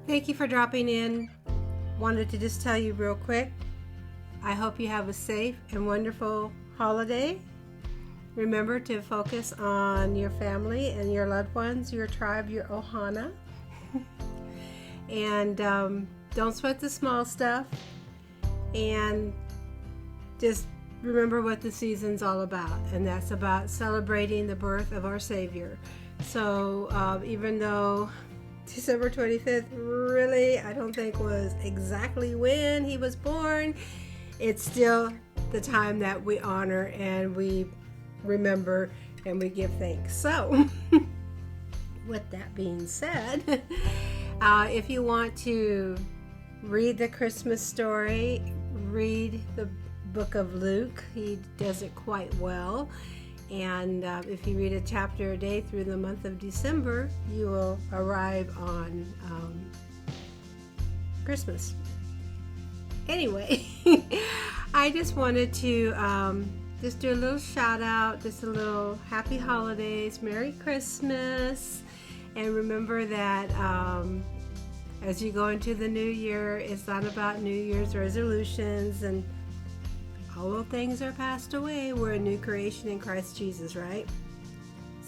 Thank you for dropping in. Wanted to just tell you real quick, I hope you have a safe and wonderful holiday. Remember to focus on your family and your loved ones, your tribe, your ohana. And don't sweat the small stuff. And just remember what the season's all about. And that's about celebrating the birth of our Savior. So even though December 25th really, I don't think was exactly when he was born, it's still the time that we honor and we remember and we give thanks. So with that being said, if you want to read the Christmas story, read the book of Luke. He does it quite well. And if you read a chapter a day through the month of December, you will arrive on Christmas. Anyway, I just wanted to just do a little shout out, just a little happy holidays, Merry Christmas, and remember that as you go into the new year, it's not about New Year's resolutions and all things are passed away. We're a new creation in Christ Jesus, right?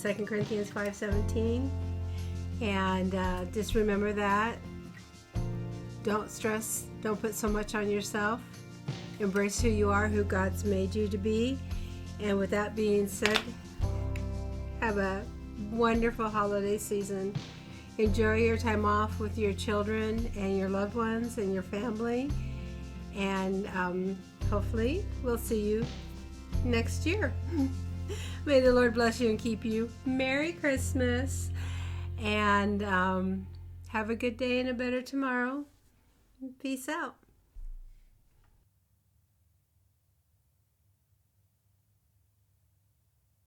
2 Corinthians 5:17. And just remember that. Don't stress. Don't put so much on yourself. Embrace who you are, who God's made you to be. And with that being said, have a wonderful holiday season. Enjoy your time off with your children and your loved ones and your family. And hopefully we'll see you next year. May the Lord bless you and keep you. Merry Christmas. And have a good day and a better tomorrow. Peace out.